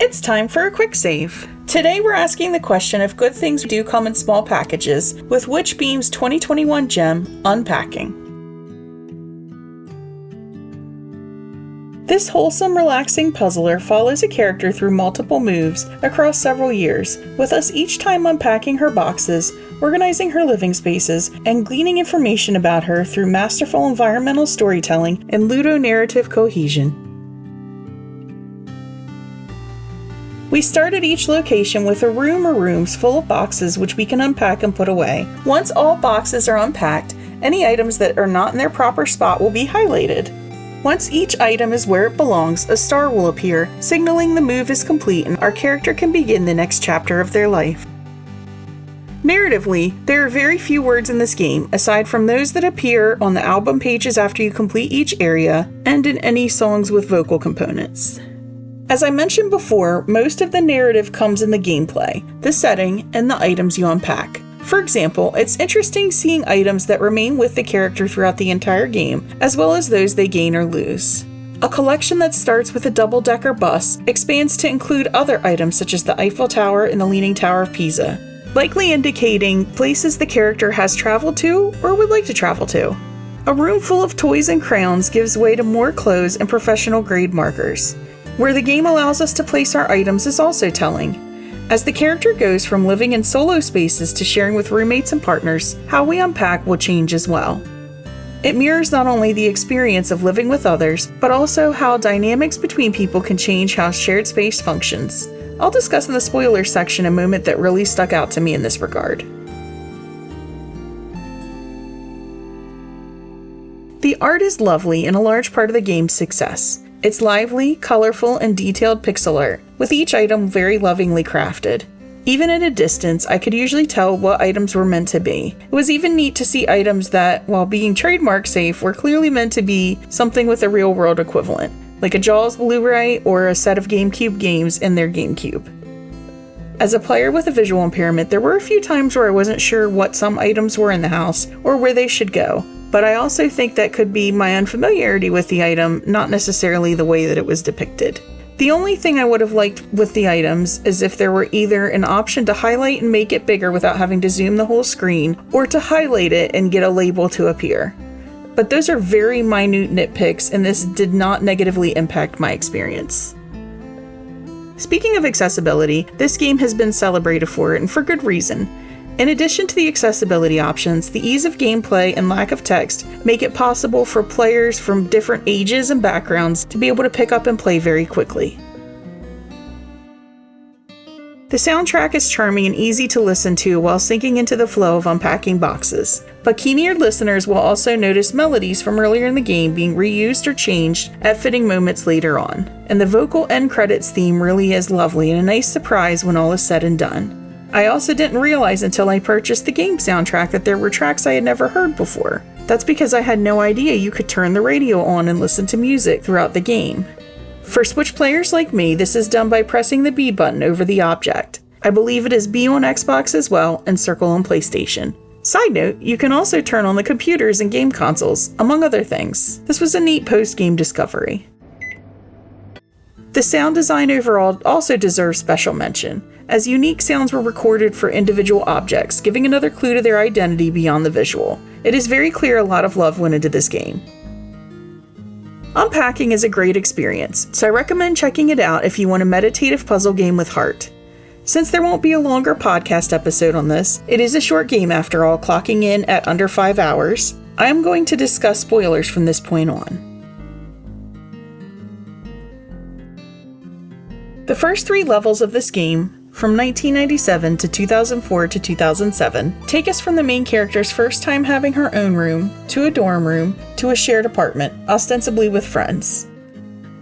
It's time for a quick save. Today we're asking the question if good things do come in small packages with Witchbeam's 2021 gem, Unpacking. This wholesome, relaxing puzzler follows a character through multiple moves across several years, with us each time unpacking her boxes, organizing her living spaces, and gleaning information about her through masterful environmental storytelling and ludonarrative cohesion. We start at each location with a room or rooms full of boxes which we can unpack and put away. Once all boxes are unpacked, any items that are not in their proper spot will be highlighted. Once each item is where it belongs, a star will appear, signaling the move is complete and our character can begin the next chapter of their life. Narratively, there are very few words in this game, aside from those that appear on the album pages after you complete each area, and in any songs with vocal components. As I mentioned before, most of the narrative comes in the gameplay, the setting, and the items you unpack. For example, it's interesting seeing items that remain with the character throughout the entire game, as well as those they gain or lose. A collection that starts with a double-decker bus expands to include other items such as the Eiffel Tower and the Leaning Tower of Pisa, likely indicating places the character has traveled to or would like to travel to. A room full of toys and crayons gives way to more clothes and professional grade markers. Where the game allows us to place our items is also telling. As the character goes from living in solo spaces to sharing with roommates and partners, how we unpack will change as well. It mirrors not only the experience of living with others, but also how dynamics between people can change how shared space functions. I'll discuss in the spoilers section a moment that really stuck out to me in this regard. The art is lovely and a large part of the game's success. It's lively, colorful, and detailed pixel art, with each item very lovingly crafted. Even at a distance, I could usually tell what items were meant to be. It was even neat to see items that, while being trademark safe, were clearly meant to be something with a real-world equivalent, like a Jaws Blu-ray or a set of GameCube games in their GameCube. As a player with a visual impairment, there were a few times where I wasn't sure what some items were in the house or where they should go. But I also think that could be my unfamiliarity with the item, not necessarily the way that it was depicted. The only thing I would have liked with the items is if there were either an option to highlight and make it bigger without having to zoom the whole screen, or to highlight it and get a label to appear. But those are very minute nitpicks, and this did not negatively impact my experience. Speaking of accessibility, this game has been celebrated for it, and for good reason. In addition to the accessibility options, the ease of gameplay and lack of text make it possible for players from different ages and backgrounds to be able to pick up and play very quickly. The soundtrack is charming and easy to listen to while sinking into the flow of unpacking boxes, but keen-eared listeners will also notice melodies from earlier in the game being reused or changed at fitting moments later on. And the vocal end credits theme really is lovely and a nice surprise when all is said and done. I also didn't realize until I purchased the game soundtrack that there were tracks I had never heard before. That's because I had no idea you could turn the radio on and listen to music throughout the game. For Switch players like me, this is done by pressing the B button over the object. I believe it is B on Xbox as well, and circle on PlayStation. Side note, you can also turn on the computers and game consoles, among other things. This was a neat post-game discovery. The sound design overall also deserves special mention, as unique sounds were recorded for individual objects, giving another clue to their identity beyond the visual. It is very clear a lot of love went into this game. Unpacking is a great experience, so I recommend checking it out if you want a meditative puzzle game with heart. Since there won't be a longer podcast episode on this, it is a short game after all, clocking in at under 5 hours. I am going to discuss spoilers from this point on. The first 3 levels of this game, from 1997 to 2004 to 2007, take us from the main character's first time having her own room, to a dorm room, to a shared apartment, ostensibly with friends.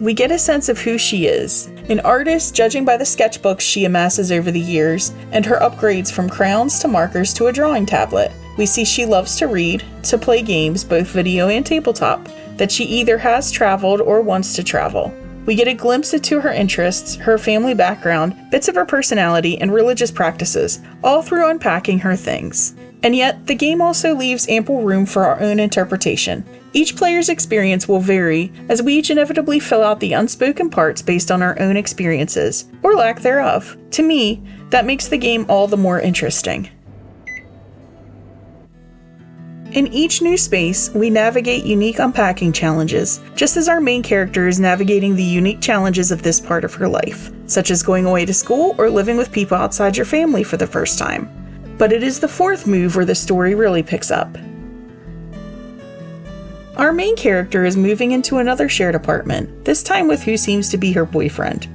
We get a sense of who she is, an artist judging by the sketchbooks she amasses over the years, and her upgrades from crayons to markers to a drawing tablet. We see she loves to read, to play games, both video and tabletop, that she either has traveled or wants to travel. We get a glimpse into her interests, her family background, bits of her personality, and religious practices, all through unpacking her things. And yet, the game also leaves ample room for our own interpretation. Each player's experience will vary, as we each inevitably fill out the unspoken parts based on our own experiences, or lack thereof. To me, that makes the game all the more interesting. In each new space, we navigate unique unpacking challenges, just as our main character is navigating the unique challenges of this part of her life, such as going away to school or living with people outside your family for the first time. But it is the fourth move where the story really picks up. Our main character is moving into another shared apartment, this time with who seems to be her boyfriend.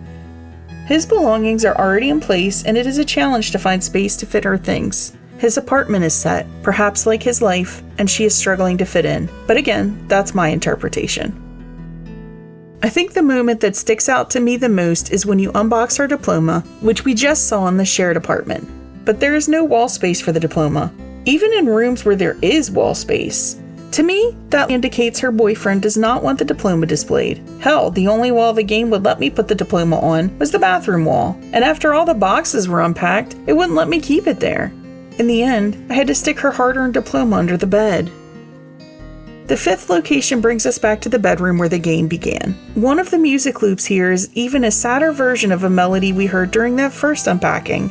His belongings are already in place, and it is a challenge to find space to fit her things. His apartment is set, perhaps like his life, and she is struggling to fit in. But again, that's my interpretation. I think the moment that sticks out to me the most is when you unbox her diploma, which we just saw in the shared apartment. But there is no wall space for the diploma, even in rooms where there is wall space. To me, that indicates her boyfriend does not want the diploma displayed. Hell, the only wall the game would let me put the diploma on was the bathroom wall, and after all the boxes were unpacked, it wouldn't let me keep it there. In the end, I had to stick her hard-earned diploma under the bed. The fifth location brings us back to the bedroom where the game began. One of the music loops here is even a sadder version of a melody we heard during that first unpacking.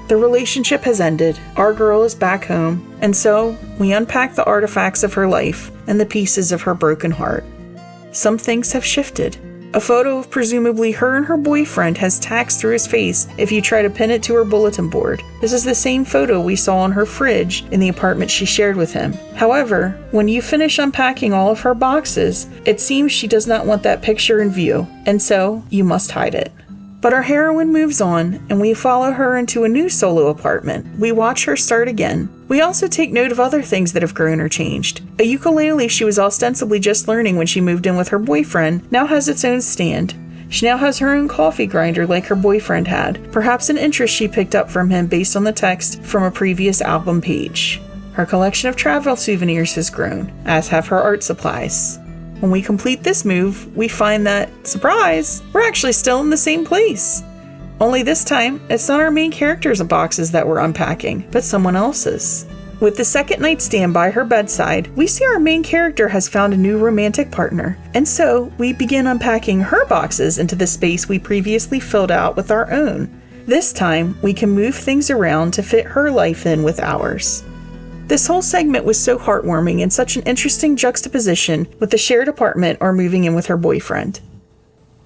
The relationship has ended, our girl is back home, and so we unpack the artifacts of her life and the pieces of her broken heart. Some things have shifted. A photo of presumably her and her boyfriend has tacks through his face if you try to pin it to her bulletin board. This is the same photo we saw on her fridge in the apartment she shared with him. However, when you finish unpacking all of her boxes, it seems she does not want that picture in view, and so you must hide it. But our heroine moves on, and we follow her into a new solo apartment. We watch her start again. We also take note of other things that have grown or changed. A ukulele she was ostensibly just learning when she moved in with her boyfriend now has its own stand. She now has her own coffee grinder like her boyfriend had, perhaps an interest she picked up from him based on the text from a previous album page. Her collection of travel souvenirs has grown, as have her art supplies. When we complete this move, we find that, surprise, we're actually still in the same place. Only this time, it's not our main character's boxes that we're unpacking, but someone else's. With the second nightstand by her bedside, we see our main character has found a new romantic partner, and so we begin unpacking her boxes into the space we previously filled out with our own. This time, we can move things around to fit her life in with ours. This whole segment was so heartwarming and such an interesting juxtaposition with the shared apartment or moving in with her boyfriend.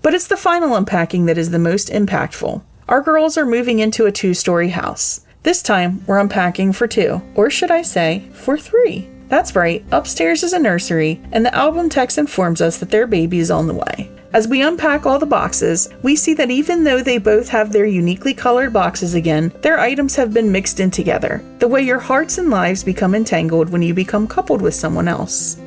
But it's the final unpacking that is the most impactful. Our girls are moving into a 2-story house. This time, we're unpacking for 2, or should I say, for 3. That's right, upstairs is a nursery, and the album text informs us that their baby is on the way. As we unpack all the boxes, we see that even though they both have their uniquely colored boxes again, their items have been mixed in together, the way your hearts and lives become entangled when you become coupled with someone else.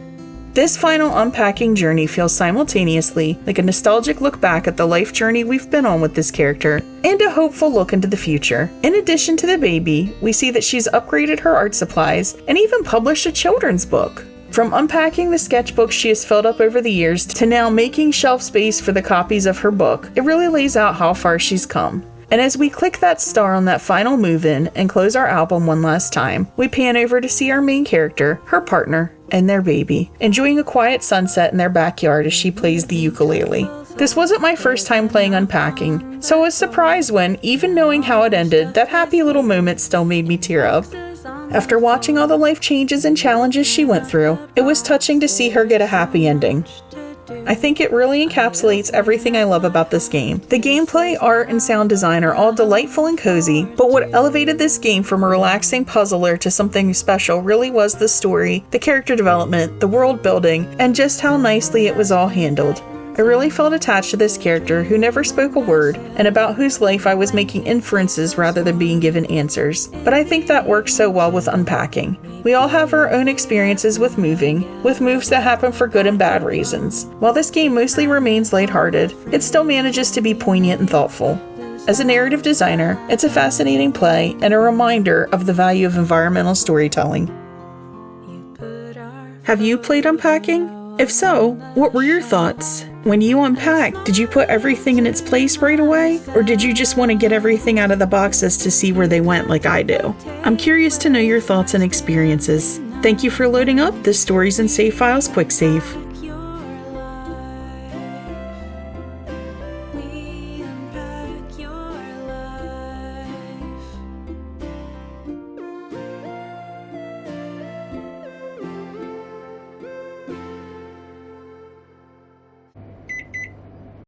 This final unpacking journey feels simultaneously like a nostalgic look back at the life journey we've been on with this character, and a hopeful look into the future. In addition to the baby, we see that she's upgraded her art supplies and even published a children's book. From unpacking the sketchbooks she has filled up over the years to now making shelf space for the copies of her book, it really lays out how far she's come. And as we click that star on that final move-in and close our album one last time, we pan over to see our main character, her partner, and their baby, enjoying a quiet sunset in their backyard as she plays the ukulele. This wasn't my first time playing Unpacking, so I was surprised when, even knowing how it ended, that happy little moment still made me tear up. After watching all the life changes and challenges she went through, it was touching to see her get a happy ending. I think it really encapsulates everything I love about this game. The gameplay, art, and sound design are all delightful and cozy, but what elevated this game from a relaxing puzzler to something special really was the story, the character development, the world building, and just how nicely it was all handled. I really felt attached to this character who never spoke a word, and about whose life I was making inferences rather than being given answers. But I think that works so well with Unpacking. We all have our own experiences with moving, with moves that happen for good and bad reasons. While this game mostly remains lighthearted, it still manages to be poignant and thoughtful. As a narrative designer, it's a fascinating play and a reminder of the value of environmental storytelling. Have you played Unpacking? If so, what were your thoughts? When you unpacked, did you put everything in its place right away? Or did you just want to get everything out of the boxes to see where they went like I do? I'm curious to know your thoughts and experiences. Thank you for loading up the Stories and Save Files Quick Save.